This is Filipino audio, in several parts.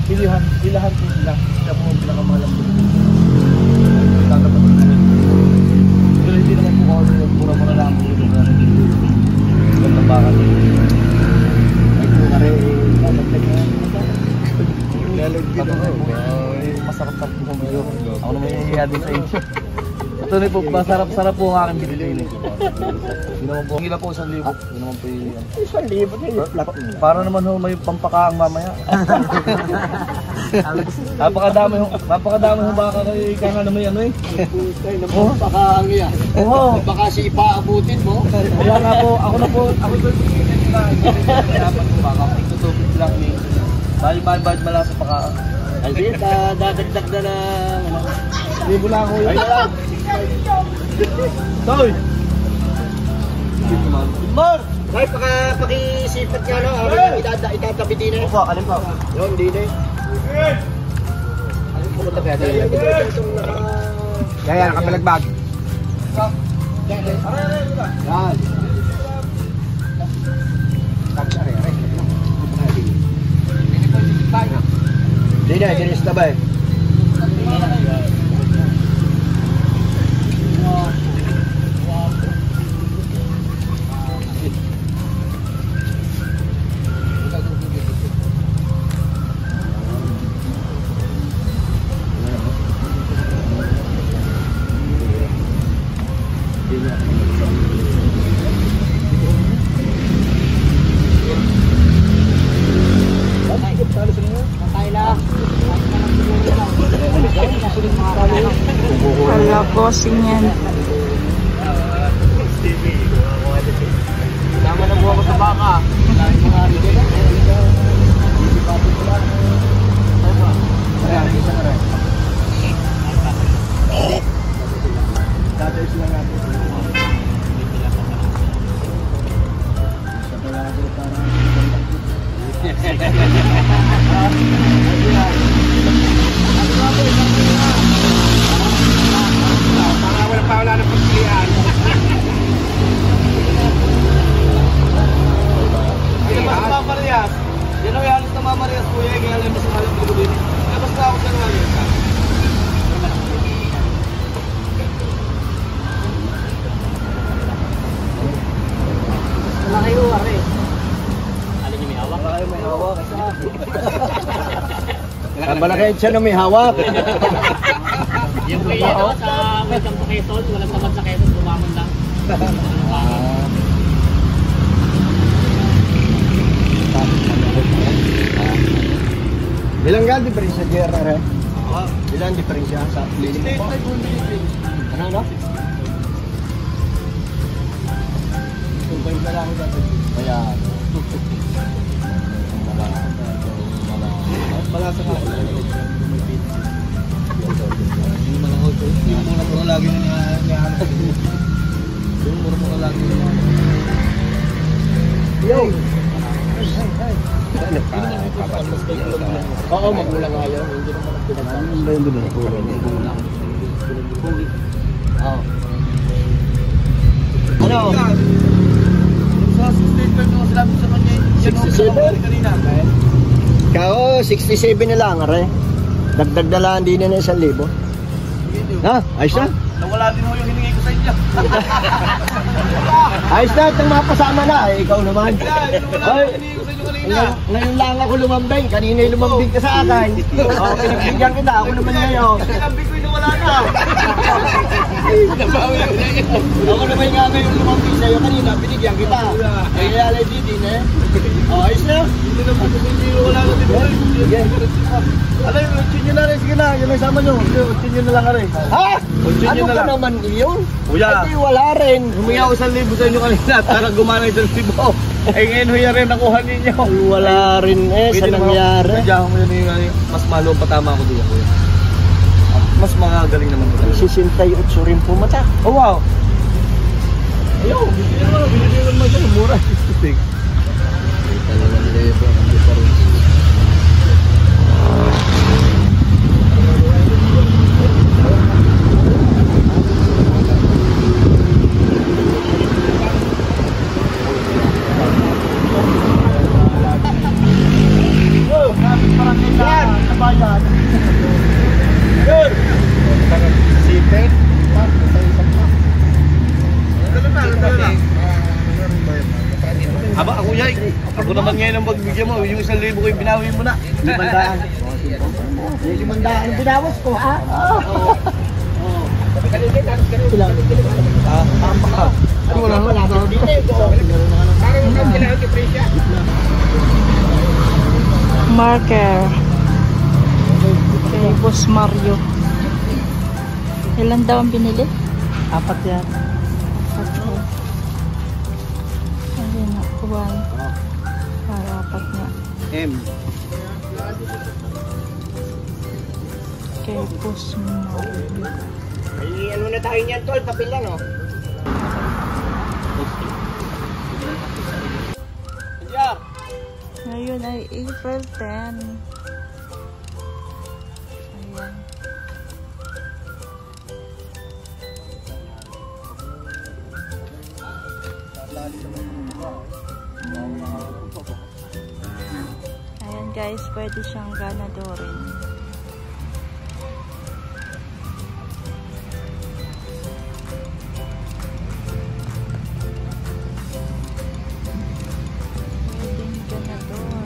Pilihan po sila. Kaya po ang pinakamahal ang pili. Tatapat po namin. Pero hindi naman po ako mura-mura lang po ito. Ganda bakal. Ay po na rin. Tatagtag na. Masarap po kumayo. Ako naman yung hiya din sa inyo. Patuloy po, masarap-sarap po ang aking binili. Hindi naman po. Hila po 1,000. Hindi naman po yung... 1,000 na yung flat. Para naman ho may pampakaang mamaya. Napakadami ho baka kayo ika naman yan eh. Putay, napampakaang yan. Oo. Baka si ipaabutin mo. Kaya nga po, ako po dapat po baka itutupit lang ni bali-bali malasa pakaang. Ay, dadagdag na ng ano. Libo lang ho yun. Toy! Mar! Ay, pakisipat nga no. Itatabi din eh. Opo, alin po? Yun, din eh. Alin po ito kaya din? Kaya, nakapalagbag. Yan. Din eh, dinis na ba eh? Hala, bossing yan. Tama na buha ko sa baka. Wala na pagpilihan. Hindi naman sa Mama Marias. Yan ang halos na Mama Marias kuya. Kaya alam mo sa kalang ko din. Kaya basta ako sa Mama Marias. Wala kayo wari. Alin yung may hawak? Wala kayo may hawak. Malaki siya na may hawak. Yung way ito sa welcome to Quezon, walang tapat sa Quezon, bumamon lang. Bilang nga diferensya JRR eh? Bilang diferensya sa liling mo? Ano no? 2 na lang dati. Kaya malasa ka. Yung mga auto, yung mura-mura lagi na niyahanap. Yung mura-mura lagi na niyahanap. Yo! Oo, magulang nga yun. Hindi naman ang pinagkakaroon. Ano ba yung doon? Oo. Ano? Sa statement mo sinabi sa kanya, 67? kanina. Kao, 67 na lang, are. Dagdag na lang din na 1,000. Ha? Ayos na? Nawala din mo yung hiningi ko sa inyo. Ayos na, itong mapasama na. Eh, ikaw naman. Nawala yung hiningi ko sa inyo kanina. Ngayon lang ako lumambing. Kanina yung lumambing ka sa akin. O, pinagbigyan kita. Ako naman ngayon. Sinabi ko yung nawala na. Ako naman nga ngayon lumambing sa'yo. Kanina, binigyan kita. Kaya alay din eh. O, ayos na. Hindi na po hindi wala na din. Sige. Ano yung utsin nyo na rin? Sige na, yun ang sama nyo. Utsin nyo na lang rin. Ha? Utsin Ano nyo na ka lang. naman yun? Kuya. Kasi wala rin. Humingi ako 1,000 sa inyo kanina at para gumana 1,000. Eh ngayon huya rin nakuha ninyo. Ay, wala rin eh. Sa nangyari. Sadyahan mo yun yung mas malo ang patama ko doon. At mas magagaling naman ko. 68 rin pumata. Oh wow! Ayaw, binili naman siya. Mura. 66. bayad. Yun! Sipit. Aba, ako yay. Ako naman ngayon ang magbigyan mo. Yung 1,000 ko yung binawi mo na. 500. 500 ang binawas ko, ha? Oo. Ano wala na? Marker. Kay Boss Mario. Ilan daw ang binili? 4 yan. Okay. Ayun na, 1. Para 4 nga. M. Kay Boss Mario. Ay, ano na tayo niyan, tol? Papel lang, oh. Ngayon ay April 10. Ayan. Ayan guys, pwede siyang ganadorin. Pwedeng ganador.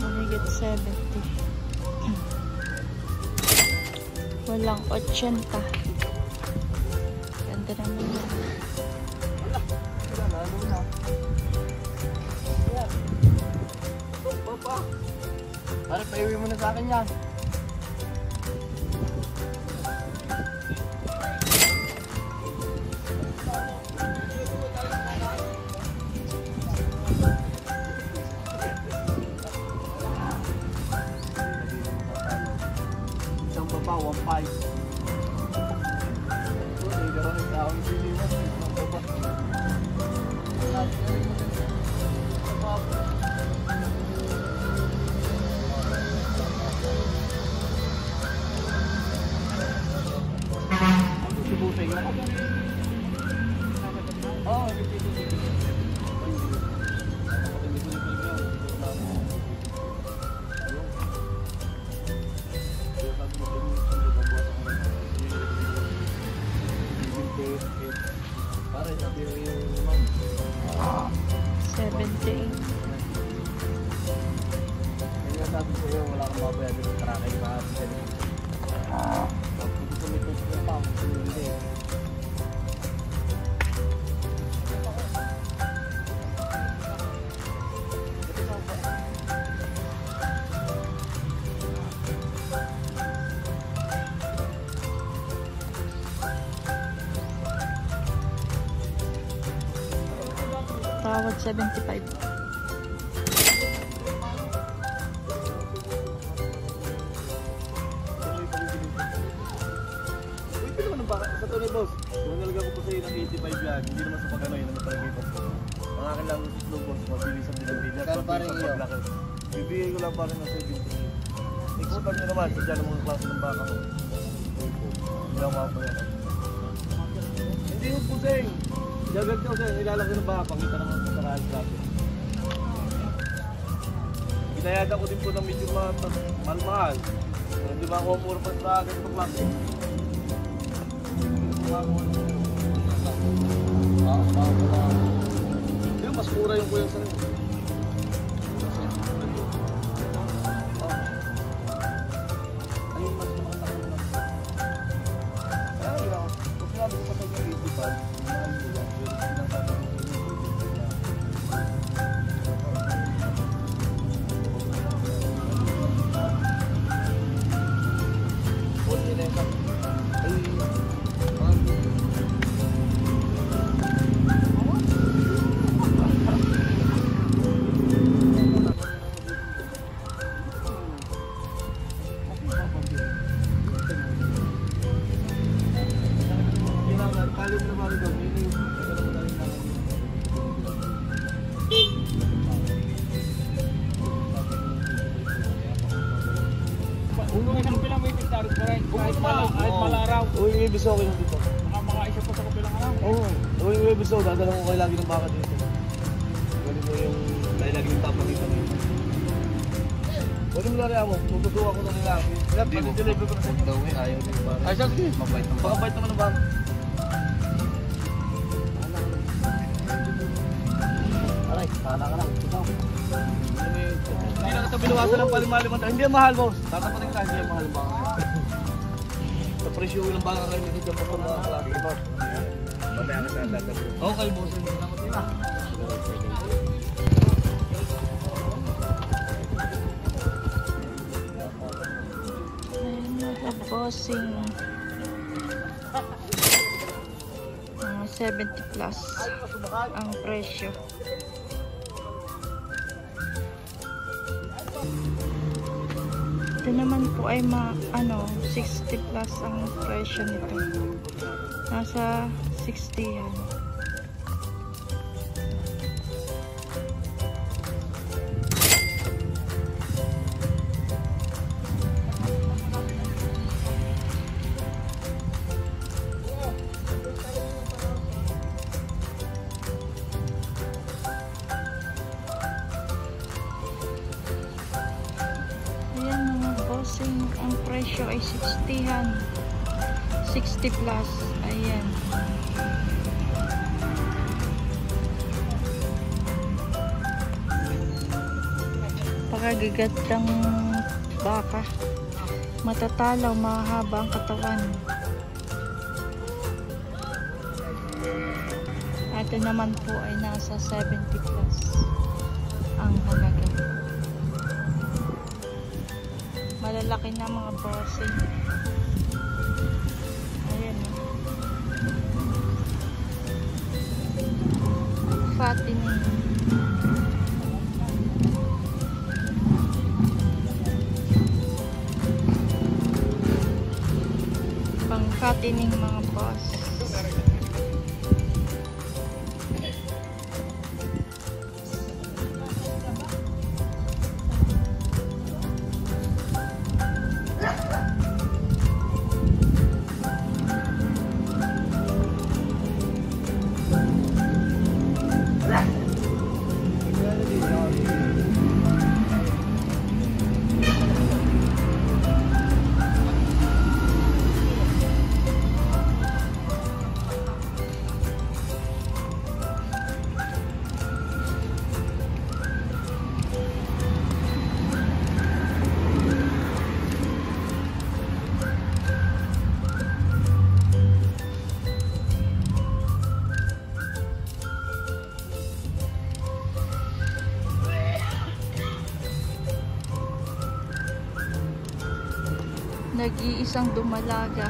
Mahigit 70. Walang 80. Ganda naman yan. Pare, paiwi mo na sa akin yan. Isang baba, 1.5. Pare, sabi yung ma'am. 78. Kaya sabi ko yun, wala kang mabayad ng karakay na hindi ko nito sa pa, hindi. Tawad 75. Uy, pero naman baka sa to ni boss. Kung nalagyan ko po sa'yo ng 85 yan, hindi naman sa pag-ano yun, naman talaga ito. Ang akin lang yung slow boss, mabilisan din ang bilyat. Kano parang iyo? Bibigay ko lang parang ng 70. Ikutan nyo naman, sadya ng mga klase ng baka ko. Hindi ako makapayan. Hindi yung pusing. Jagad ko sa'yo, nilalagay ng baka, pakita naman sa karahan klase. Ginayada ko din po ng medyo mahal-mahal. Hindi ba ako mura pa sa ganito klase? Yung mas mura yung kuya sa'yo. Ayun, mas mura sa akin. Kaya yun, kung sinabi ko pa sa 85, mahal nila. Pero sinasabi ko Uwing Webes okay lang dito. Mga isa pa sa kabilang alam. Oo. Uwing Webes dadala ko kayo lagi ng baka dito. Galing mo yung dahil lagi yung papakita mo. Huwag mo lari mo. Tututuwa ko na nila. Lahat pag-deliver ko na sa inyo. Daw eh, ayaw din ba? Ay, sige. Mabait ng baka. Pakabait naman ng baka. Aray, sana ka lang. Ikaw. Hindi na kita binuwasan ng palimalimang. Hindi yan mahal, boss. Tatapatin ka, hindi yan mahal ang baka. Sa presyo ng baka kayo nito dyan pa mga klase. Mamaya ka sa tatabi. Okay, boss. Hindi na ako sila. Ayan mga bossing. 70 plus ang presyo. Ito naman po ay 60 plus ang presyo nito. Nasa 60 yan. Ang presyo ay 60-han. 60 plus. Ayan. Pagagagandang baka. Matatalaw, mahaba ang katawan. Ito naman po ay nasa 70 plus ang halaga. Malalaki na mga bossing. Ayan. Fattening. Pang fattening mga boss. Nag-iisang dumalaga.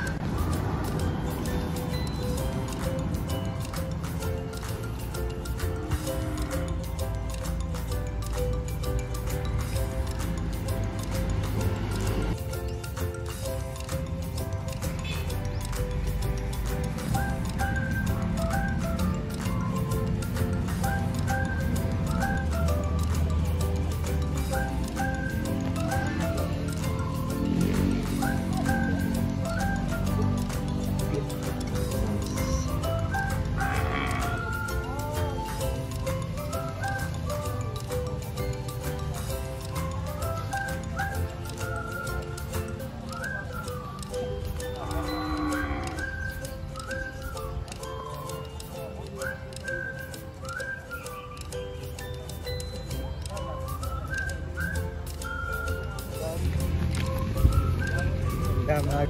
Tama.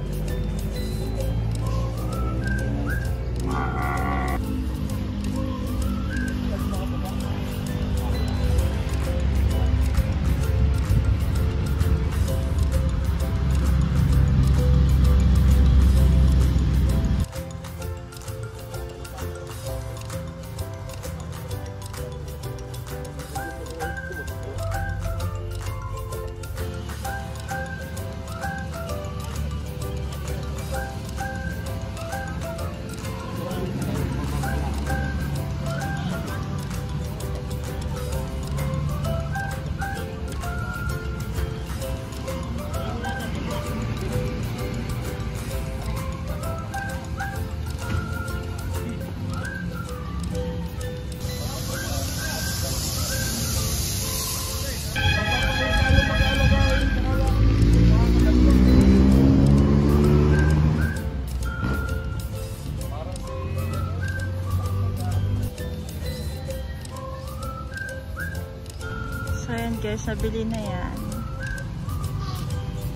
So yan guys, nabili na yan.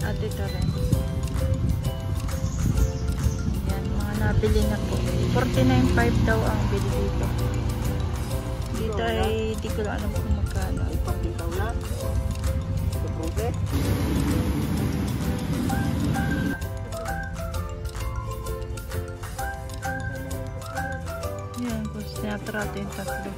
At ito rin. Yan, mga nabili na po. 49.5 daw ang bili dito. Dito ay di ko lang alam kung magkano. Ipapitaw na. Sa prute. Yan, kung sinatrato yung tatlo.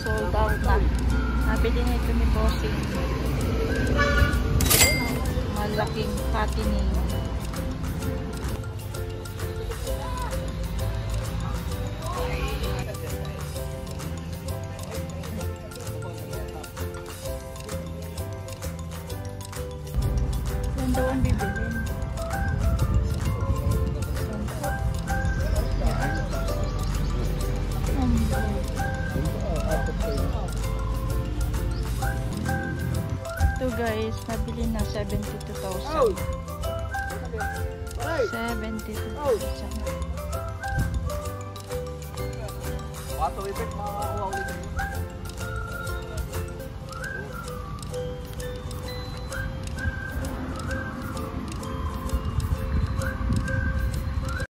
Sold out na. Nabili na ito ni Bossing. Malaking patining. Yan daw ang bibilin. Ito guys, nabili na 72,000. 72,000. Pato, ipit, mga uwa ulit.